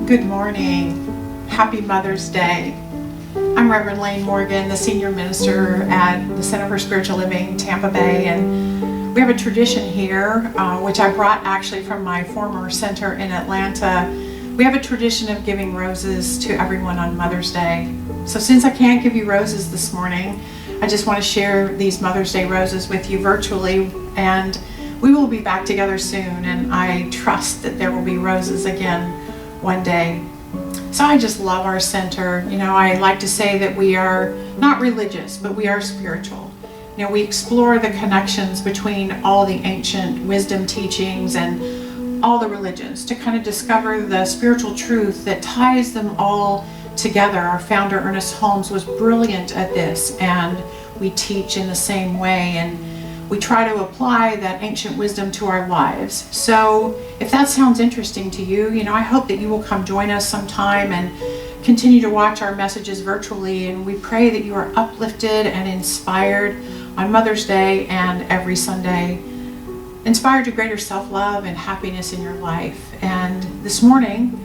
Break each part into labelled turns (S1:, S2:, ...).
S1: Good morning. Happy Mother's Day. I'm Reverend Laine Morgan, the senior minister at the Center for Spiritual Living, Tampa Bay, and we have a tradition here, which I brought actually from my former center in Atlanta. We have a tradition of giving roses to everyone on Mother's Day. So since I can't give you roses this morning, I just want to share these Mother's Day roses with you virtually, and we will be back together soon, and I trust that there will be roses again one day. So I just love our center. You know, I like to say that we are not religious, but we are spiritual. You know, we explore the connections between all the ancient wisdom teachings and all the religions to kind of discover the spiritual truth that ties them all together. Our founder, Ernest Holmes, was brilliant at this, and we teach in the same way, and we try to apply that ancient wisdom to our lives. So if that sounds interesting to you, I hope that you will come join us sometime and continue to watch our messages virtually, and we pray that you are uplifted and inspired on Mother's Day and every Sunday, inspired to greater self-love and happiness in your life. And this morning,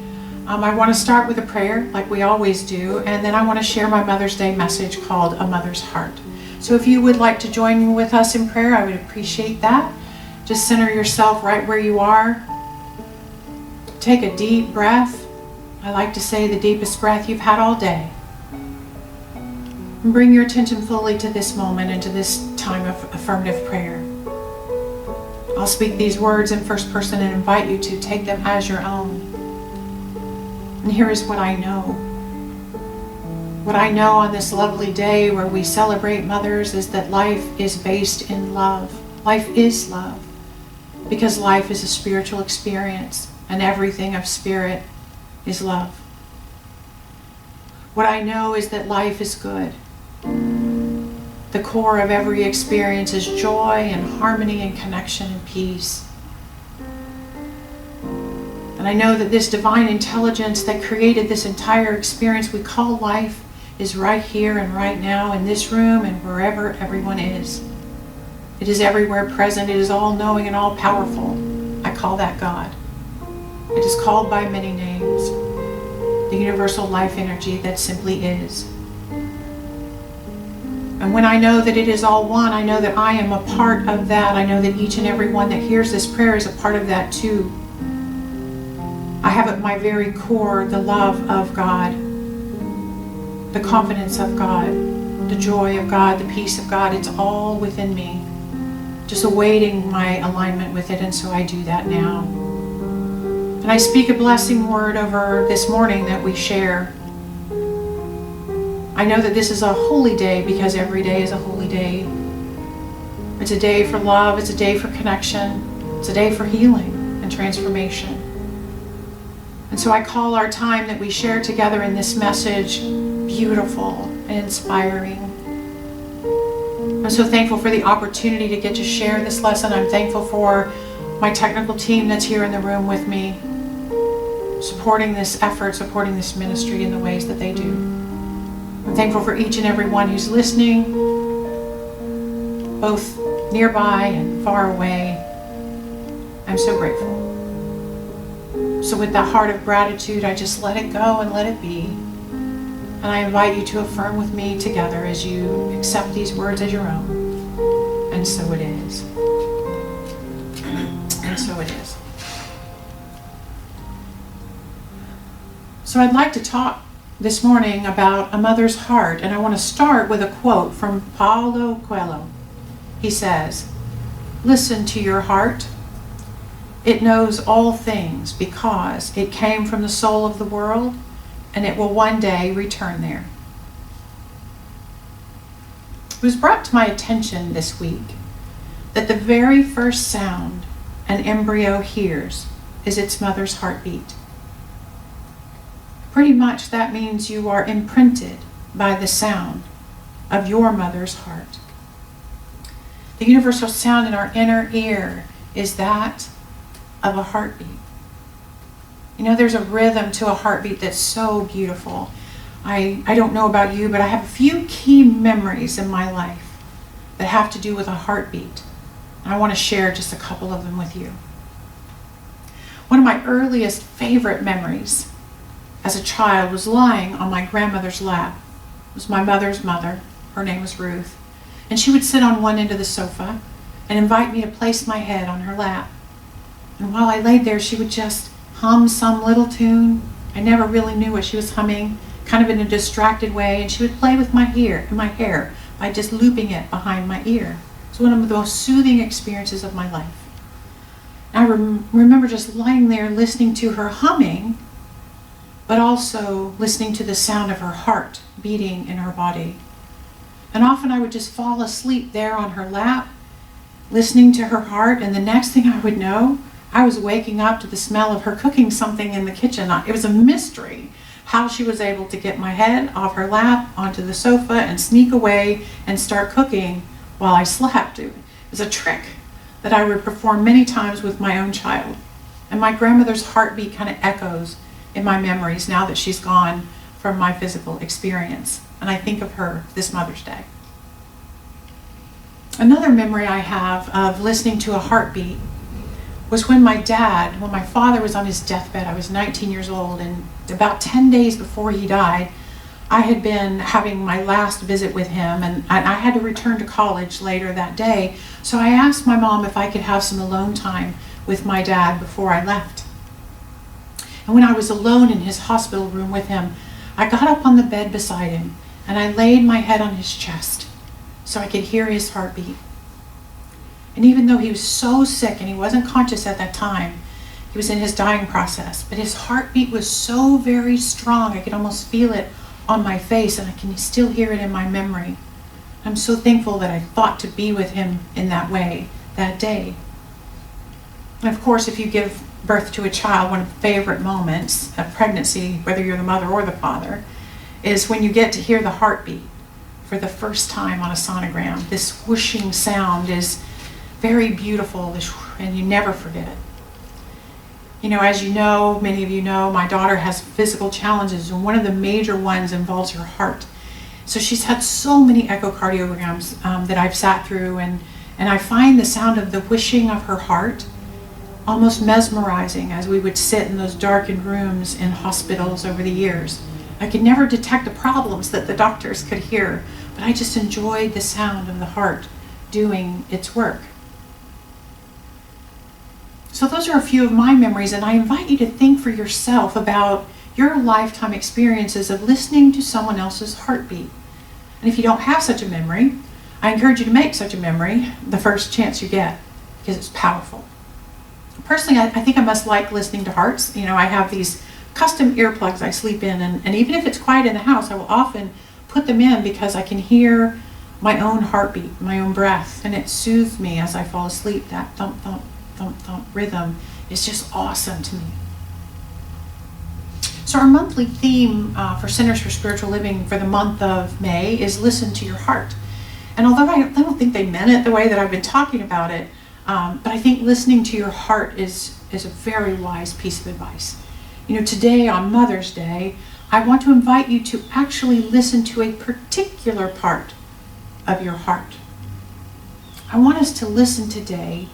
S1: I want to start with a prayer like we always do, and then I want to share my Mother's Day message called A Mother's Heart. So if you would like to join with us in prayer, I would appreciate that. Just center yourself right where you are. Take a deep breath. I like to say the deepest breath you've had all day. And bring your attention fully to this moment and to this time of affirmative prayer. I'll speak these words in first person and invite you to take them as your own. And here is what I know. What I know on this lovely day where we celebrate mothers is that life is based in love. Life is love, because life is a spiritual experience, and everything of spirit is love. What I know is that life is good. The core of every experience is joy and harmony and connection and peace. And I know that this divine intelligence that created this entire experience we call life is right here and right now in this room and wherever everyone is. It is everywhere present. It is all-knowing and all-powerful. I call that God. It is called by many names. The universal life energy that simply is. And when I know that it is all one, I know that I am a part of that. I know that each and every one that hears this prayer is a part of that too. I have at my very core the love of God, the confidence of God, the joy of God, the peace of God. It's all within me, just awaiting my alignment with it, and so I do that now. And I speak a blessing word over this morning that we share. I know that this is a holy day because every day is a holy day. It's a day for love, it's a day for connection, it's a day for healing and transformation. And so I call our time that we share together in this message beautiful and inspiring. I'm so thankful for the opportunity to get to share this lesson. I'm thankful for my technical team that's here in the room with me, supporting this effort, supporting this ministry in the ways that they do. I'm thankful for each and every one who's listening, both nearby and far away. I'm so grateful. So with that heart of gratitude, I just let it go and let it be. And I invite you to affirm with me together as you accept these words as your own. And so it is. And so it is. So I'd like to talk this morning about a mother's heart, and I want to start with a quote from Paulo Coelho. He says, "Listen to your heart. It knows all things because it came from the soul of the world, and it will one day return there." It was brought to my attention this week that the very first sound an embryo hears is its mother's heartbeat. Pretty much that means you are imprinted by the sound of your mother's heart. The universal sound in our inner ear is that of a heartbeat. There's a rhythm to a heartbeat that's so beautiful. I don't know about you, but I have a few key memories in my life that have to do with a heartbeat. And I want to share just a couple of them with you. One of my earliest favorite memories as a child, was lying on my grandmother's lap. It was my mother's mother. Her name was Ruth. And she would sit on one end of the sofa and invite me to place my head on her lap. And while I laid there, she would just hum some little tune. I never really knew what she was humming, kind of in a distracted way, and she would play with my hair by just looping it behind my ear. It was one of the most soothing experiences of my life. I remember just lying there listening to her humming, but also listening to the sound of her heart beating in her body. And often I would just fall asleep there on her lap, listening to her heart, and the next thing I would know, I was waking up to the smell of her cooking something in the kitchen. It was a mystery how she was able to get my head off her lap onto the sofa and sneak away and start cooking while I slept. It was a trick that I would perform many times with my own child. And my grandmother's heartbeat kind of echoes in my memories now that she's gone from my physical experience. And I think of her this Mother's Day. Another memory I have of listening to a heartbeat was when my father was on his deathbed. I was 19 years old, and about 10 days before he died, I had been having my last visit with him, and I had to return to college later that day. So I asked my mom if I could have some alone time with my dad before I left. And when I was alone in his hospital room with him, I got up on the bed beside him, and I laid my head on his chest so I could hear his heartbeat. And even though he was so sick and he wasn't conscious at that time, he was in his dying process, but his heartbeat was so very strong, I could almost feel it on my face, and I can still hear it in my memory. I'm so thankful that I thought to be with him in that way that day. And of course, if you give birth to a child, one of the favorite moments of pregnancy, whether you're the mother or the father, is when you get to hear the heartbeat for the first time on a sonogram. This whooshing sound is very beautiful, and you never forget it. You know, as you know, many of you know, my daughter has physical challenges, and one of the major ones involves her heart. So she's had so many echocardiograms that I've sat through, and I find the sound of the whooshing of her heart almost mesmerizing as we would sit in those darkened rooms in hospitals over the years. I could never detect the problems that the doctors could hear, but I just enjoyed the sound of the heart doing its work. So those are a few of my memories, and I invite you to think for yourself about your lifetime experiences of listening to someone else's heartbeat. And if you don't have such a memory, I encourage you to make such a memory the first chance you get, because it's powerful. Personally, I think I must like listening to hearts. You know, I have these custom earplugs I sleep in, and even if it's quiet in the house, I will often put them in because I can hear my own heartbeat, my own breath, and it soothes me as I fall asleep. That thump, thump, thump, thump rhythm is just awesome to me. So our monthly theme for Centers for Spiritual Living for the month of May is Listen to Your Heart. And although I don't think they meant it the way that I've been talking about it, but I think listening to your heart is a very wise piece of advice. You know, today on Mother's Day, I want to invite you to actually listen to a particular part of your heart. I want us to listen today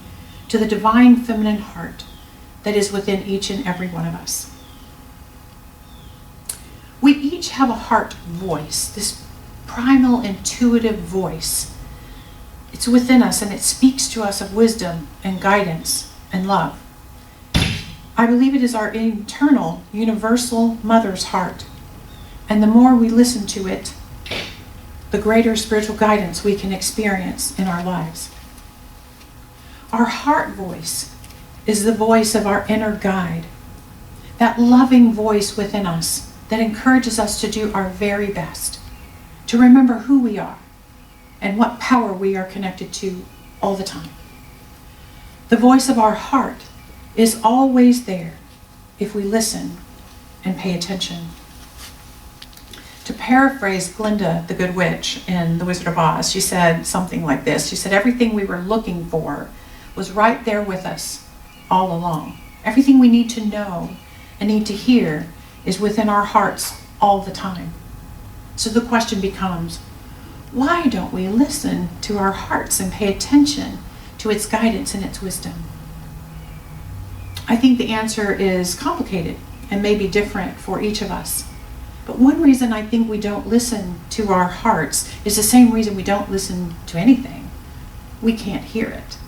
S1: to the divine feminine heart that is within each and every one of us. We each have a heart voice, this primal, intuitive voice. It's within us, and it speaks to us of wisdom and guidance and love. I believe it is our internal, universal mother's heart. And the more we listen to it, the greater spiritual guidance we can experience in our lives. Our heart voice is the voice of our inner guide, that loving voice within us that encourages us to do our very best, to remember who we are and what power we are connected to all the time. The voice of our heart is always there if we listen and pay attention. To paraphrase Glinda the Good Witch in The Wizard of Oz, she said something like this. She said, everything we were looking for was right there with us all along. Everything we need to know and need to hear is within our hearts all the time. So the question becomes, why don't we listen to our hearts and pay attention to its guidance and its wisdom? I think the answer is complicated. and may be different for each of us. But one reason I think we don't listen to our hearts is the same reason we don't listen to anything. We can't hear it.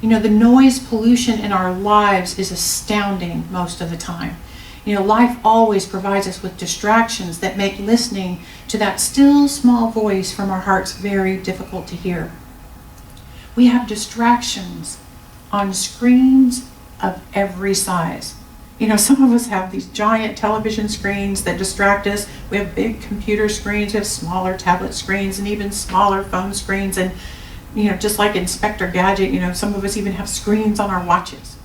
S1: You know, the noise pollution in our lives is astounding most of the time. You know, life always provides us with distractions that make listening to that still small voice from our hearts very difficult to hear. We have distractions on screens of every size. You know, some of us have these giant television screens that distract us. We have big computer screens, we have smaller tablet screens, and even smaller phone screens. And, you know, just like Inspector Gadget, you know, some of us even have screens on our watches.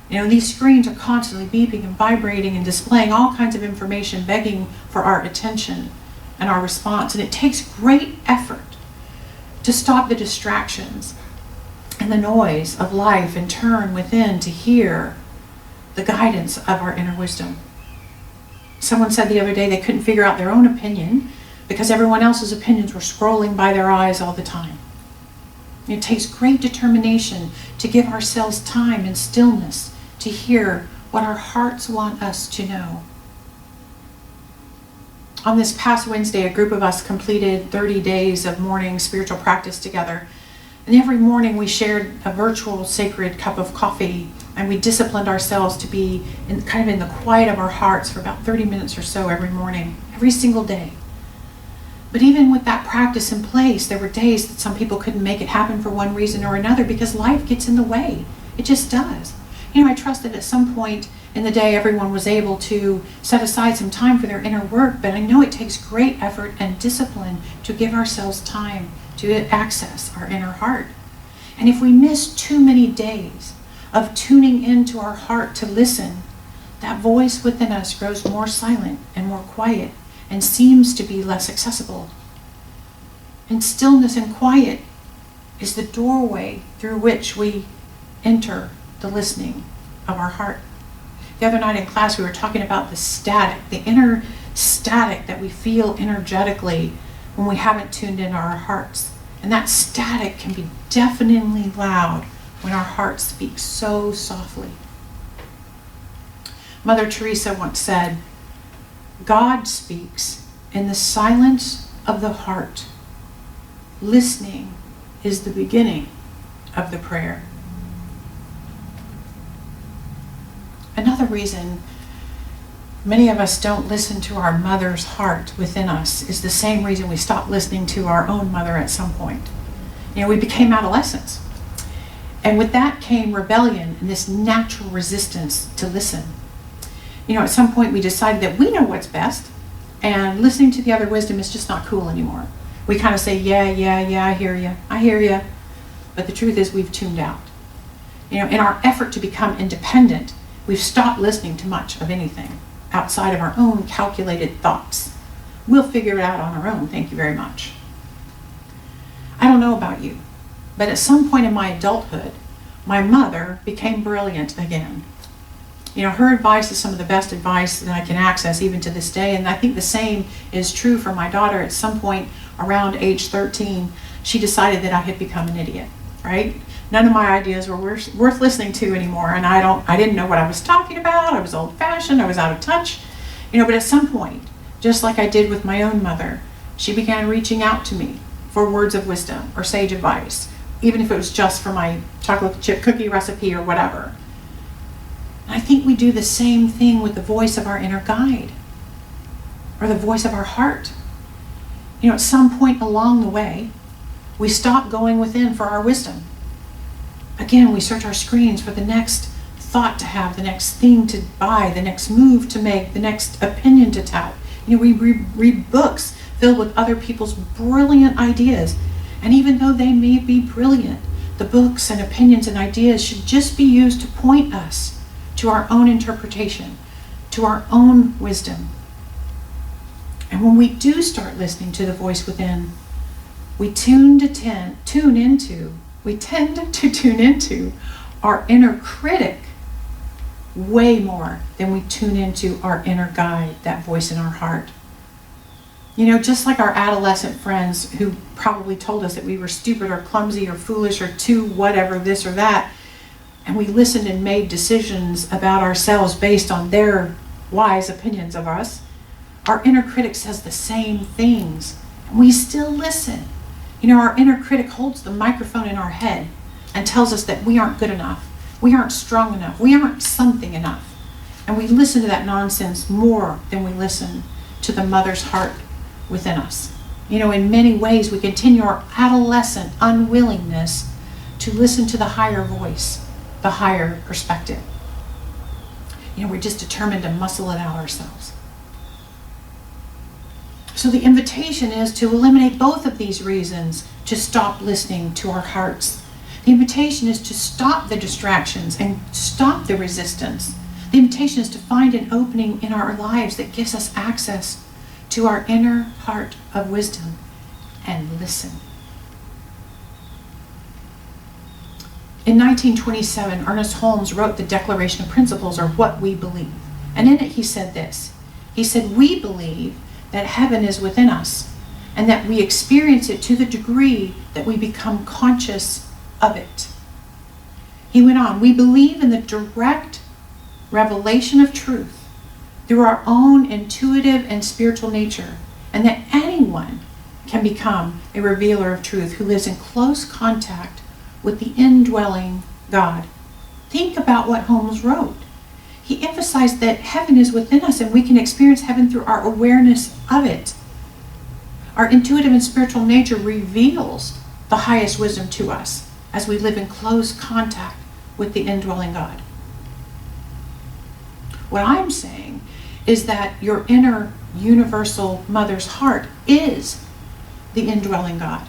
S1: You know, these screens are constantly beeping and vibrating and displaying all kinds of information, begging for our attention and our response. And it takes great effort to stop the distractions and the noise of life and turn within to hear the guidance of our inner wisdom. Someone said the other day they couldn't figure out their own opinion because everyone else's opinions were scrolling by their eyes all the time. It takes great determination to give ourselves time and stillness to hear what our hearts want us to know. On this past Wednesday, a group of us completed 30 days of morning spiritual practice together. And every morning we shared a virtual sacred cup of coffee, and we disciplined ourselves to be in the quiet of our hearts for about 30 minutes or so every morning, every single day. But even with that practice in place, there were days that some people couldn't make it happen for one reason or another because life gets in the way. It just does. You know, I trust that at some point in the day everyone was able to set aside some time for their inner work, but I know it takes great effort and discipline to give ourselves time to access our inner heart. And if we miss too many days of tuning into our heart to listen, that voice within us grows more silent and more quiet and seems to be less accessible. And stillness and quiet is the doorway through which we enter the listening of our heart. The other night in class we were talking about the static, the inner static that we feel energetically when we haven't tuned into our hearts. And that static can be deafeningly loud when our heart speaks so softly. Mother Teresa once said, "God speaks in the silence of the heart. Listening is the beginning of the prayer." Another reason many of us don't listen to our mother's heart within us is the same reason we stopped listening to our own mother at some point. You know, we became adolescents. And with that came rebellion and this natural resistance to listen. You know, at some point we decided that we know what's best, and listening to the other wisdom is just not cool anymore. We kind of say, yeah, I hear you. But the truth is we've tuned out. You know, in our effort to become independent, we've stopped listening to much of anything outside of our own calculated thoughts. We'll figure it out on our own, thank you very much. I don't know about you, but at some point in my adulthood, my mother became brilliant again. You know, her advice is some of the best advice that I can access even to this day, and I think the same is true for my daughter. At some point around age 13, she decided that I had become an idiot, right? None of my ideas were worth listening to anymore, and I didn't know what I was talking about. I was old-fashioned, I was out of touch. You know, but at some point, just like I did with my own mother, she began reaching out to me for words of wisdom or sage advice, even if it was just for my chocolate chip cookie recipe or whatever. And I think we do the same thing with the voice of our inner guide or the voice of our heart. You know, at some point along the way, we stop going within for our wisdom. Again, we search our screens for the next thought to have, the next thing to buy, the next move to make, the next opinion to tout. You know, we read books filled with other people's brilliant ideas. And even though they may be brilliant, the books and opinions and ideas should just be used to point us to our own interpretation, to our own wisdom. And when we do start listening to the voice within, we tend to tune into our inner critic way more than we tune into our inner guide, that voice in our heart. You know, just like our adolescent friends who probably told us that we were stupid or clumsy or foolish or too whatever, this or that, and we listened and made decisions about ourselves based on their wise opinions of us, our inner critic says the same things. And we still listen. Our inner critic holds the microphone in our head and tells us that we aren't good enough, we aren't strong enough, we aren't something enough. And we listen to that nonsense more than we listen to the mother's heart within us. In many ways, we continue our adolescent unwillingness to listen to the higher voice, the higher perspective. We're just determined to muscle it out ourselves. So the invitation is to eliminate both of these reasons to stop listening to our hearts. The invitation is to stop the distractions and stop the resistance. The invitation is to find an opening in our lives that gives us access to our inner heart of wisdom and listen. In 1927, Ernest Holmes wrote the Declaration of Principles, or What We Believe. And in it he said this. He said, "We believe that heaven is within us and that we experience it to the degree that we become conscious of it." He went on, "We believe in the direct revelation of truth through our own intuitive and spiritual nature, and that anyone can become a revealer of truth who lives in close contact with the indwelling God." Think about what Holmes wrote. He emphasized that heaven is within us and we can experience heaven through our awareness of it. Our intuitive and spiritual nature reveals the highest wisdom to us as we live in close contact with the indwelling God. What I'm saying is that your inner universal mother's heart is the indwelling God.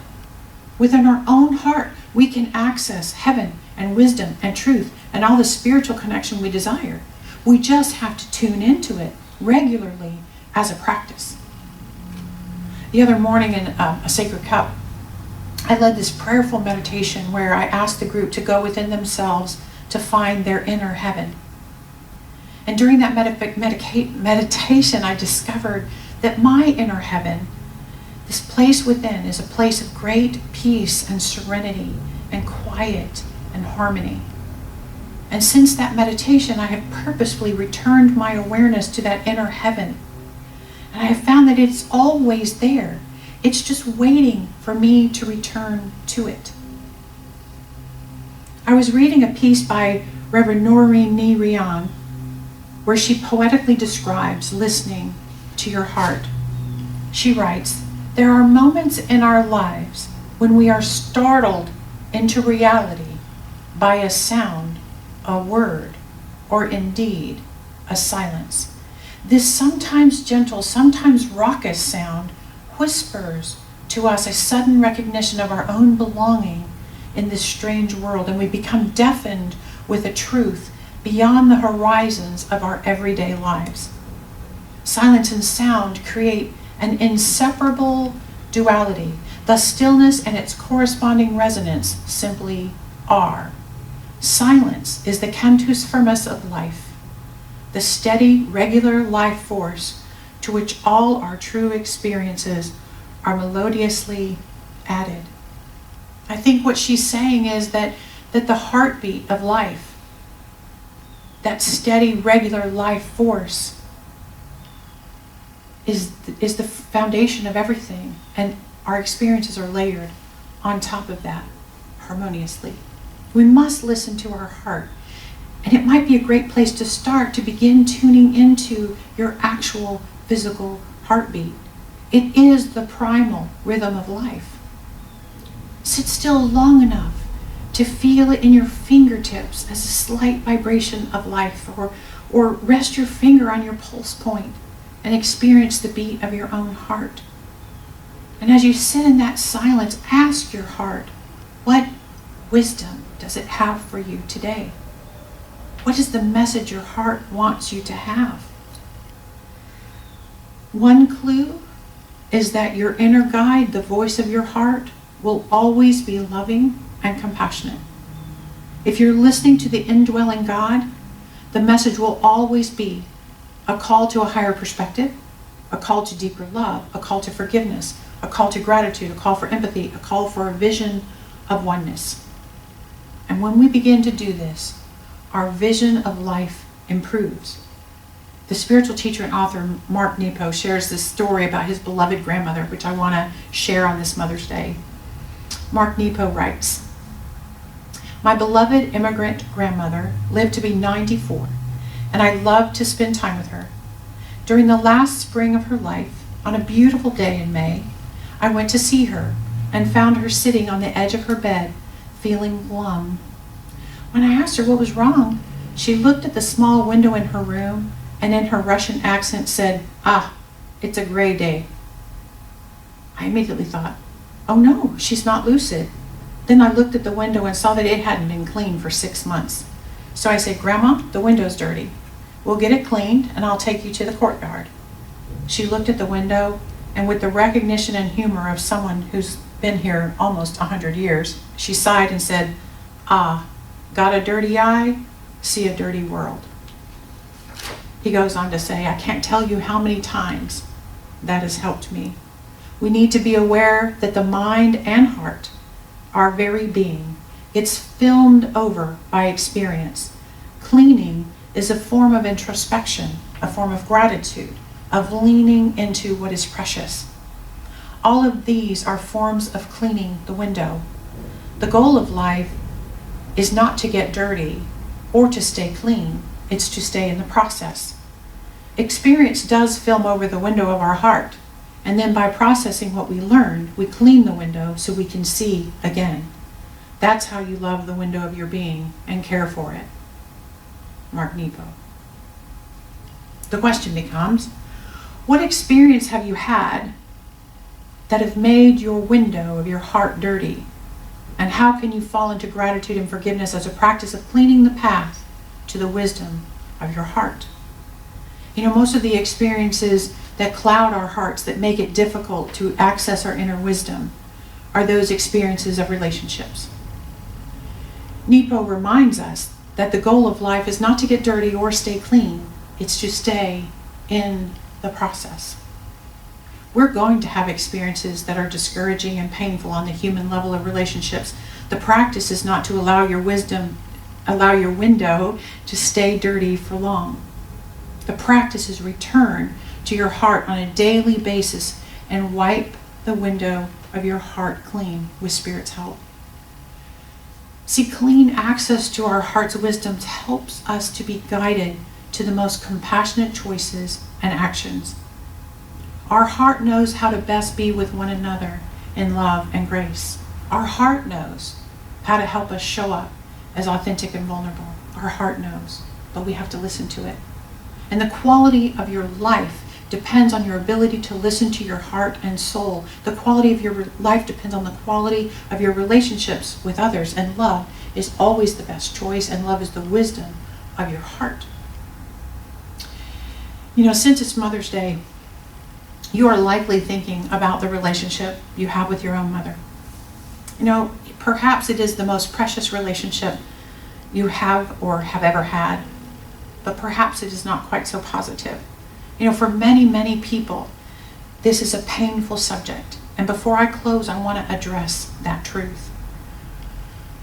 S1: Within our own heart, we can access heaven and wisdom and truth and all the spiritual connection we desire. We just have to tune into it regularly as a practice. The other morning in a Sacred Cup, I led this prayerful meditation where I asked the group to go within themselves to find their inner heaven. And during that meditation, I discovered that my inner heaven, this place within, is a place of great peace and serenity and quiet and harmony. And since that meditation, I have purposefully returned my awareness to that inner heaven. And I have found that it's always there. It's just waiting for me to return to it. I was reading a piece by Reverend Noreen Rian, where she poetically describes listening to your heart. She writes, "There are moments in our lives when we are startled into reality by a sound, a word, or indeed a silence. This sometimes gentle, sometimes raucous sound whispers to us a sudden recognition of our own belonging in this strange world, and we become deafened with a truth beyond the horizons of our everyday lives. Silence and sound create an inseparable duality. The stillness and its corresponding resonance simply are. Silence is the cantus firmus of life, the steady, regular life force to which all our true experiences are melodiously added." I think what she's saying is that the heartbeat of life, that steady, regular life force, is the foundation of everything, and our experiences are layered on top of that harmoniously. We must listen to our heart, and it might be a great place to start to begin tuning into your actual physical heartbeat. It is the primal rhythm of life. Sit still long enough to feel it in your fingertips as a slight vibration of life, or rest your finger on your pulse point and experience the beat of your own heart. And as you sit in that silence, ask your heart, what wisdom does it have for you today? What is the message your heart wants you to have? One clue is that your inner guide, the voice of your heart, will always be loving and compassionate. If you're listening to the indwelling God, the message will always be a call to a higher perspective, a call to deeper love, a call to forgiveness, a call to gratitude, a call for empathy, a call for a vision of oneness. And when we begin to do this, our vision of life improves. The spiritual teacher and author Mark Nepo shares this story about his beloved grandmother, which I want to share on this Mother's Day. Mark Nepo writes, "My beloved immigrant grandmother lived to be 94, and I loved to spend time with her. During the last spring of her life, on a beautiful day in May, I went to see her and found her sitting on the edge of her bed, feeling glum. When I asked her what was wrong, she looked at the small window in her room and in her Russian accent said, 'Ah, it's a gray day.' I immediately thought, oh no, she's not lucid. Then I looked at the window and saw that it hadn't been cleaned for 6 months. So I said, 'Grandma, the window's dirty. We'll get it cleaned and I'll take you to the courtyard.' She looked at the window, and with the recognition and humor of someone who's been here almost 100 years, she sighed and said, 'Ah, got a dirty eye, see a dirty world.'" He goes on to say, "I can't tell you how many times that has helped me. We need to be aware that the mind and heart, our very being, gets filmed over by experience. Cleaning is a form of introspection, a form of gratitude, of leaning into what is precious. All of these are forms of cleaning the window. The goal of life is not to get dirty or to stay clean. It's to stay in the process. Experience does film over the window of our heart, and then by processing what we learned, we clean the window so we can see again. That's how you love the window of your being and care for it." Mark Nepo. The question becomes, what experience have you had that have made your window of your heart dirty? And how can you fall into gratitude and forgiveness as a practice of cleaning the path to the wisdom of your heart? You know, most of the experiences that cloud our hearts, that make it difficult to access our inner wisdom, are those experiences of relationships. Nepo reminds us that the goal of life is not to get dirty or stay clean. It's to stay in the process. We're going to have experiences that are discouraging and painful on the human level of relationships. The practice is not to allow your window to stay dirty for long. The practice is return to your heart on a daily basis and wipe the window of your heart clean with Spirit's help. See, clean access to our heart's wisdom helps us to be guided to the most compassionate choices and actions. Our heart knows how to best be with one another in love and grace. Our heart knows how to help us show up as authentic and vulnerable. Our heart knows, but we have to listen to it. And the quality of your life depends on your ability to listen to your heart and soul. The quality of your life depends on the quality of your relationships with others. And love is always the best choice, and love is the wisdom of your heart. You know, since it's Mother's Day, you are likely thinking about the relationship you have with your own mother. You know, perhaps it is the most precious relationship you have or have ever had, but perhaps it is not quite so positive. You know, for many, many people, this is a painful subject. And before I close, I want to address that truth.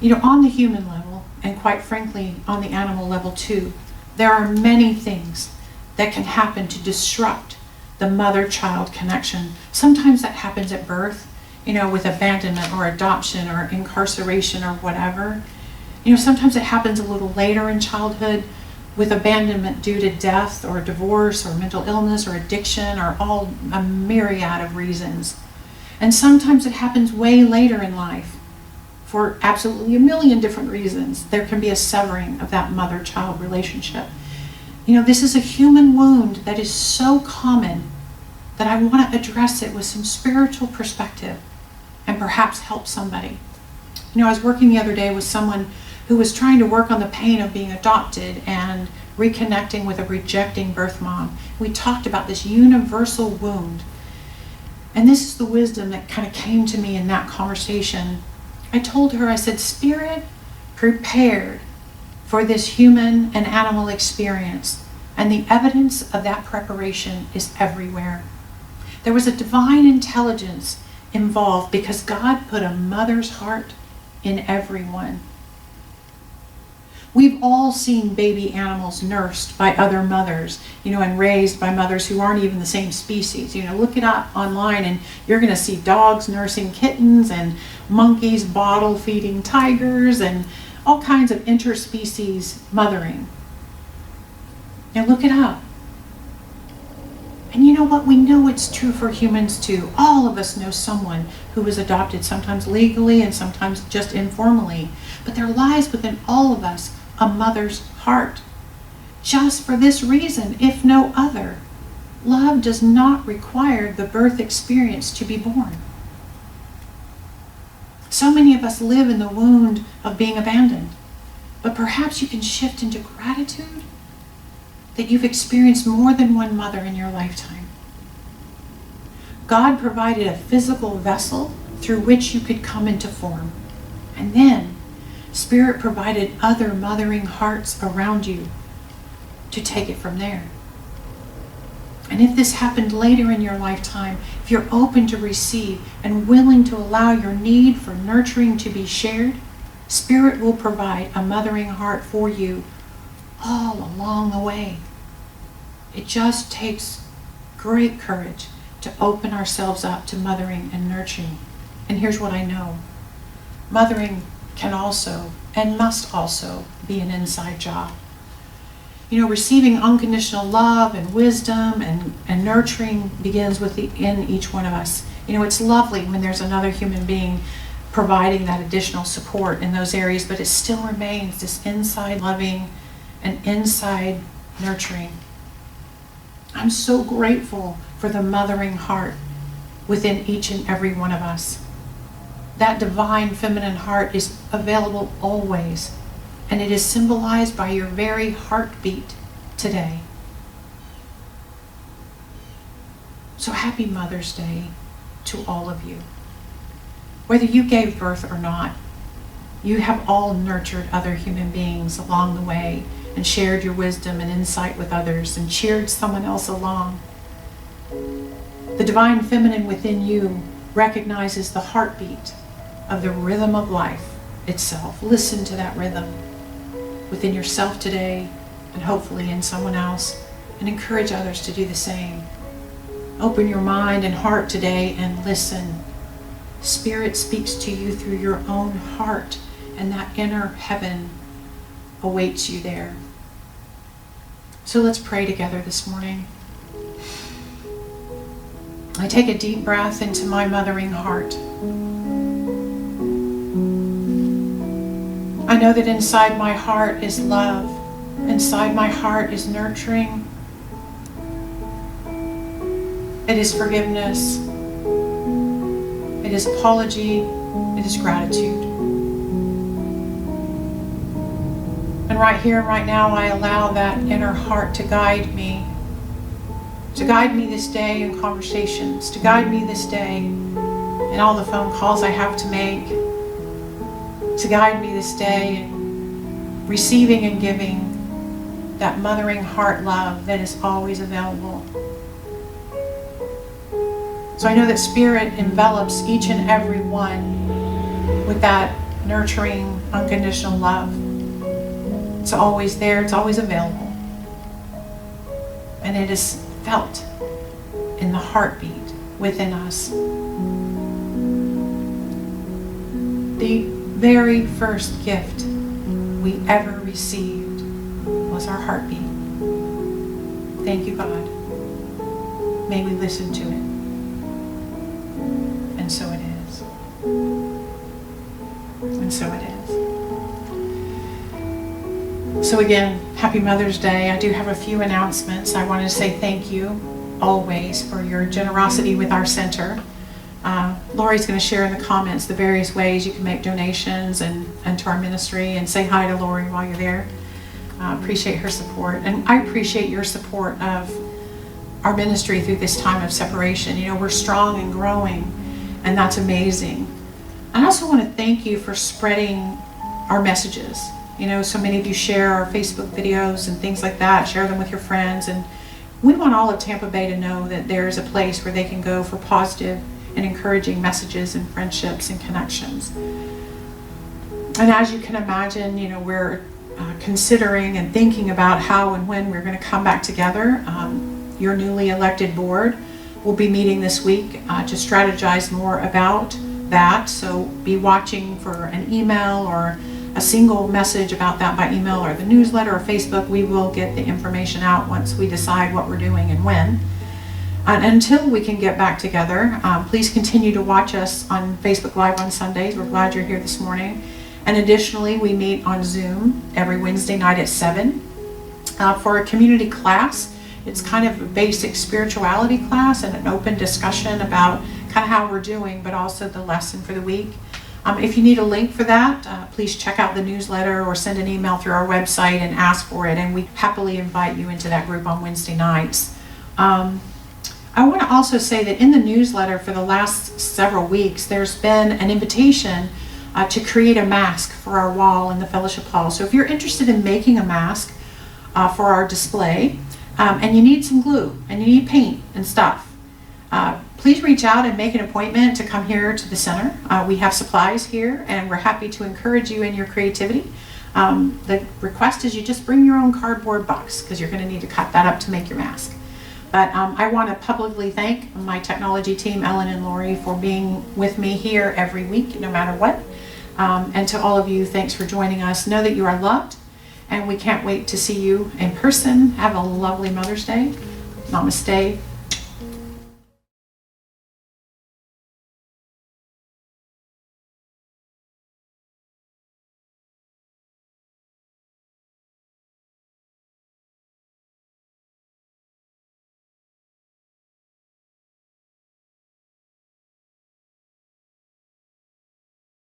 S1: You know, on the human level, and quite frankly, on the animal level too, there are many things that can happen to disrupt the mother-child connection. Sometimes that happens at birth, you know, with abandonment or adoption or incarceration or whatever. You know, sometimes it happens a little later in childhood with abandonment due to death or divorce or mental illness or addiction or all a myriad of reasons. And sometimes it happens way later in life for absolutely a million different reasons. There can be a severing of that mother-child relationship. You know, this is a human wound that is so common that I want to address it with some spiritual perspective and perhaps help somebody. You know, I was working the other day with someone who was trying to work on the pain of being adopted and reconnecting with a rejecting birth mom. We talked about this universal wound. And this is the wisdom that kind of came to me in that conversation. I told her, I said, Spirit prepared for this human and animal experience, and the evidence of that preparation is everywhere. There was a divine intelligence involved because God put a mother's heart in everyone. We've all seen baby animals nursed by other mothers, and raised by mothers who aren't even the same species. Look it up online and you're going to see dogs nursing kittens and monkeys bottle feeding tigers and all kinds of interspecies mothering. Now look it up. And you know what? We know it's true for humans too. All of us know someone who was adopted, sometimes legally and sometimes just informally. But there lies within all of us a mother's heart. Just for this reason, if no other, love does not require the birth experience to be born. So many of us live in the wound of being abandoned. But perhaps you can shift into gratitude that you've experienced more than one mother in your lifetime. God provided a physical vessel through which you could come into form. And then Spirit provided other mothering hearts around you to take it from there. And if this happened later in your lifetime, if you're open to receive and willing to allow your need for nurturing to be shared, Spirit will provide a mothering heart for you all along the way. It just takes great courage to open ourselves up to mothering and nurturing. And here's what I know. Mothering can also and must also be an inside job. Receiving unconditional love and wisdom and nurturing begins within each one of us. It's lovely when there's another human being providing that additional support in those areas, but it still remains this inside loving and inside nurturing. I'm so grateful for the mothering heart within each and every one of us. That divine feminine heart is available always, and it is symbolized by your very heartbeat today. So happy Mother's Day to all of you. Whether you gave birth or not, you have all nurtured other human beings along the way and shared your wisdom and insight with others and cheered someone else along. The divine feminine within you recognizes the heartbeat of the rhythm of life itself. Listen to that rhythm within yourself today and hopefully in someone else, and encourage others to do the same. Open your mind and heart today and listen. Spirit speaks to you through your own heart, and that inner heaven awaits you there. So let's pray together this morning. I take a deep breath into my mothering heart. I know that inside my heart is love. Inside my heart is nurturing. It is forgiveness. It is apology. It is gratitude. And right here, right now, I allow that inner heart to guide me this day in conversations, to guide me this day in all the phone calls I have to make, to guide me this day in receiving and giving that mothering heart love that is always available. So I know that Spirit envelops each and every one with that nurturing, unconditional love. It's always there, it's always available. And it is felt in the heartbeat within us. The very first gift we ever received was our heartbeat. Thank you, God. May we listen to it. And so it is. And so it is. So again, happy Mother's Day. I do have a few announcements. I want to say thank you always for your generosity with our center. Lori's going to share in the comments the various ways you can make donations and to our ministry, and say hi to Lori while you're there. Appreciate her support, and I appreciate your support of our ministry through this time of separation. We're strong and growing, and that's amazing. I also want to thank you for spreading our messages. So many of you share our Facebook videos and things like that, share them with your friends, and we want all of Tampa Bay to know that there's a place where they can go for positive and encouraging messages and friendships and connections. And as you can imagine, we're considering and thinking about how and when we're going to come back together. Your newly elected board will be meeting this week to strategize more about that. So be watching for an email or a single message about that by email or the newsletter or Facebook. We will get the information out once we decide what we're doing and when. And until we can get back together, please continue to watch us on Facebook Live on Sundays. We're glad you're here this morning. And additionally, we meet on Zoom every Wednesday night at 7 for a community class. It's kind of a basic spirituality class and an open discussion about kind of how we're doing, but also the lesson for the week. If you need a link for that, please check out the newsletter or send an email through our website and ask for it, and we happily invite you into that group on Wednesday nights. I want to also say that in the newsletter for the last several weeks, there's been an invitation to create a mask for our wall in the fellowship hall. So if you're interested in making a mask for our display, and you need some glue and you need paint and stuff, please reach out and make an appointment to come here to the center. We have supplies here, and we're happy to encourage you in your creativity. The request is you just bring your own cardboard box, because you're going to need to cut that up to make your mask. But I want to publicly thank my technology team, Ellen and Lori, for being with me here every week, no matter what. And to all of you, thanks for joining us. Know that you are loved, and we can't wait to see you in person. Have a lovely Mother's Day. Namaste.